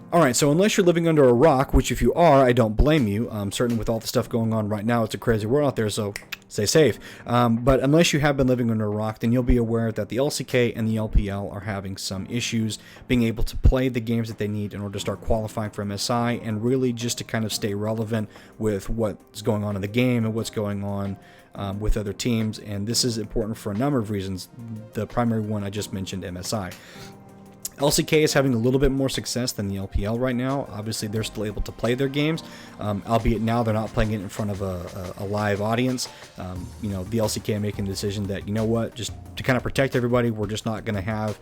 All right, so unless you're living under a rock, which if you are, I don't blame you. Certainly with all the stuff going on right now, it's a crazy world out there, so stay safe. But unless you have been living under a rock, then you'll be aware that the LCK and the LPL are having some issues being able to play the games that they need in order to start qualifying for MSI and really just to kind of stay relevant with what's going on in the game and what's going on with other teams. And this is important for a number of reasons. The primary one I just mentioned, MSI. LCK is having a little bit more success than the LPL right now. Obviously, they're still able to play their games, albeit now they're not playing it in front of a live audience. The LCK making the decision that, you know what, just to kind of protect everybody, we're just not going to have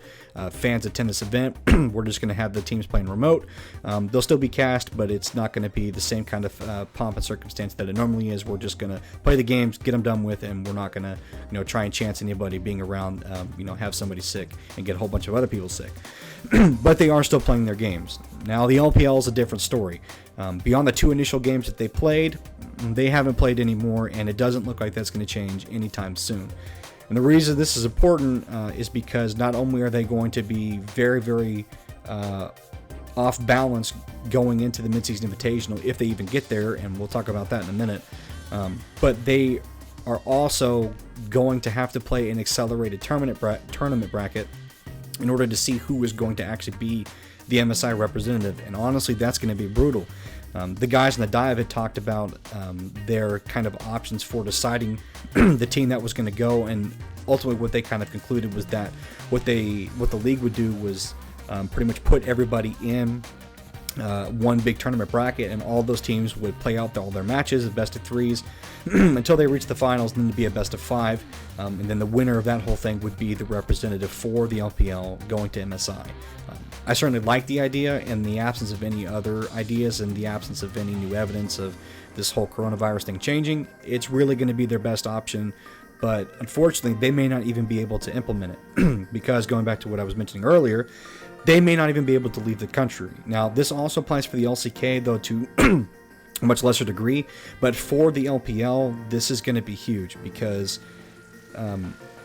fans attend this event. We're just going to have the teams playing remote. They'll still be cast, but it's not going to be the same kind of pomp and circumstance that it normally is. We're just going to play the games, get them done with, and we're not going to, try and chance anybody being around, have somebody sick and get a whole bunch of other people sick. But they are still playing their games. Now, the LPL is a different story. Beyond the 2 initial games that they played, they haven't played anymore, and it doesn't look like that's going to change anytime soon. And the reason this is important is because not only are they going to be very, very off balance going into the Midseason Invitational, if they even get there, and we'll talk about that in a minute, but they are also going to have to play an accelerated tournament bracket in order to see who is going to actually be the MSI representative. And honestly, that's going to be brutal. The guys in the dive had talked about their kind of options for deciding the team that was going to go, and ultimately what they kind of concluded was that what the league would do was pretty much put everybody in one big tournament bracket, and all those teams would play out all their matches at best of 3s until they reach the finals, and then to be a best of 5, and then the winner of that whole thing would be the representative for the LPL going to MSI. I certainly like the idea in the absence of any other ideas and the absence of any new evidence of this whole coronavirus thing changing. It's really going to be their best option, but unfortunately they may not even be able to implement it because, going back to what I was mentioning earlier, they may not even be able to leave the country. Now, this also applies for the LCK, though, to a much lesser degree. But for the LPL, this is going to be huge because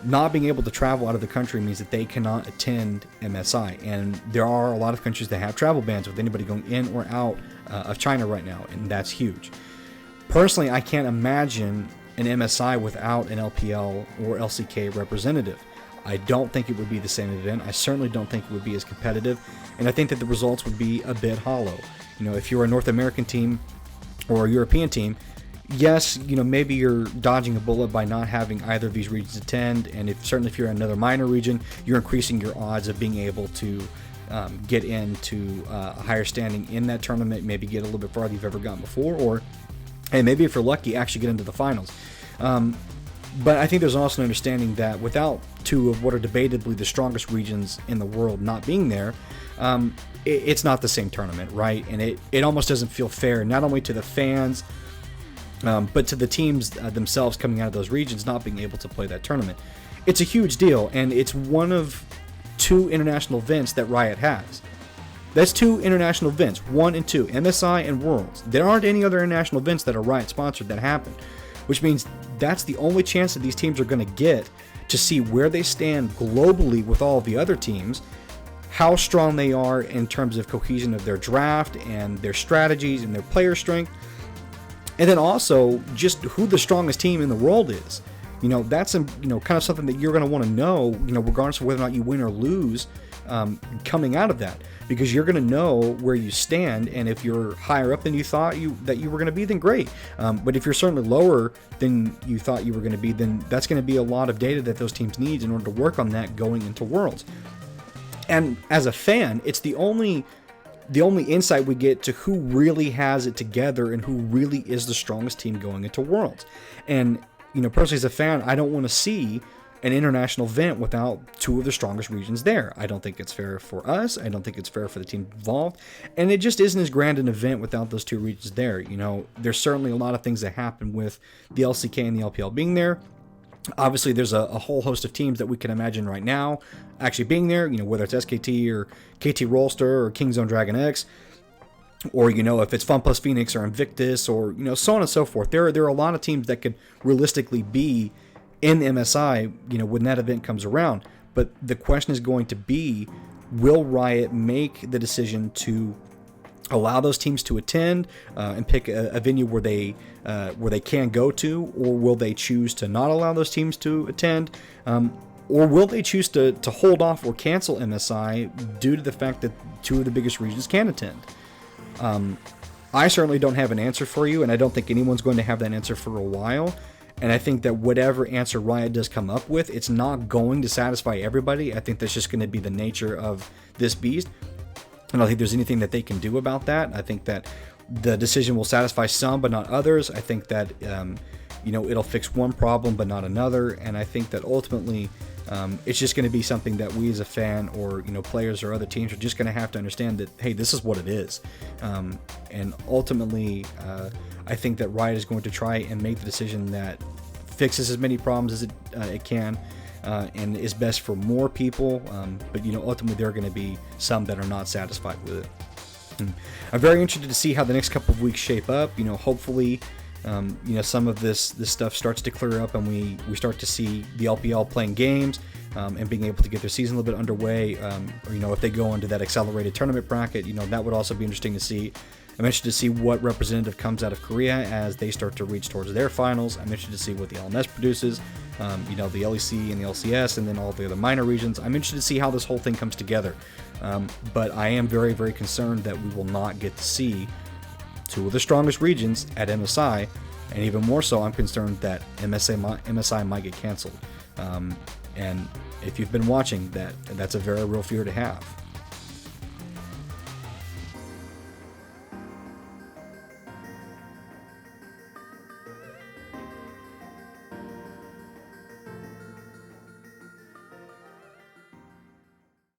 not being able to travel out of the country means that they cannot attend MSI. And there are a lot of countries that have travel bans with anybody going in or out of China right now, and that's huge. Personally, I can't imagine an MSI without an LPL or LCK representative. I don't think it would be the same event. I certainly don't think it would be as competitive, and I think that the results would be a bit hollow. If you're a North American team or a European team, yes, maybe you're dodging a bullet by not having either of these regions attend, and certainly if you're in another minor region, you're increasing your odds of being able to get into a higher standing in that tournament, maybe get a little bit farther than you've ever gotten before, or hey, maybe if you're lucky, actually get into the finals. But I think there's also an understanding that without 2 of what are debatably the strongest regions in the world not being there, it's not the same tournament, right? And it almost doesn't feel fair, not only to the fans, but to the teams themselves coming out of those regions not being able to play that tournament. It's a huge deal, and it's one of 2 international events that Riot has. That's 2 international events, 1 and 2, MSI and Worlds. There aren't any other international events that are Riot sponsored that happen, which means that's the only chance that these teams are going to get to see where they stand globally with all of the other teams, how strong they are in terms of cohesion of their draft and their strategies and their player strength, and then also just who the strongest team in the world is. That's kind of something that you're going to want to know, regardless of whether or not you win or lose, coming out of that, because you're going to know where you stand, and if you're higher up than you thought that you were going to be, then great. But if you're certainly lower than you thought you were going to be, then that's going to be a lot of data that those teams need in order to work on that going into Worlds. And as a fan, it's the only insight we get to who really has it together and who really is the strongest team going into Worlds. And personally as a fan, I don't want to see an international event without 2 of the strongest regions there. I don't think it's fair for us. I don't think it's fair for the team involved. And it just isn't as grand an event without those 2 regions there. There's certainly a lot of things that happen with the LCK and the LPL being there. Obviously, there's a whole host of teams that we can imagine right now actually being there, whether it's SKT or KT Rolster or Kingzone Dragon X, or, if it's Fun Plus Phoenix or Invictus or, so on and so forth. There are a lot of teams that could realistically be in the MSI, when that event comes around. But the question is going to be, will Riot make the decision to allow those teams to attend and pick a venue where they can go to, or will they choose to not allow those teams to attend, or will they choose to hold off or cancel MSI due to the fact that 2 of the biggest regions can attend? I certainly don't have an answer for you, and I don't think anyone's going to have that answer for a while. And I think that whatever answer Riot does come up with, it's not going to satisfy everybody. I think that's just going to be the nature of this beast. I don't think there's anything that they can do about that. I think that the decision will satisfy some, but not others. I think that it'll fix one problem, but not another. And I think that ultimately, it's just going to be something that we as a fan, or players or other teams, are just going to have to understand that, hey, this is what it is. And ultimately, I think that Riot is going to try and make the decision that fixes as many problems as it can. And is best for more people, but ultimately there are going to be some that are not satisfied with it. I'm very interested to see how the next couple of weeks shape up. Hopefully, some of this stuff starts to clear up, and we start to see the LPL playing games and being able to get their season a little bit underway. Or if they go into that accelerated tournament bracket, that would also be interesting to see. I'm interested to see what representative comes out of Korea as they start to reach towards their finals. I'm interested to see what the LNS produces, the LEC and the LCS, and then all the other minor regions. I'm interested to see how this whole thing comes together. But I am very, very concerned that we will not get to see 2 of the strongest regions at MSI, and even more so, I'm concerned that MSI might get canceled. And if you've been watching, that's a very real fear to have.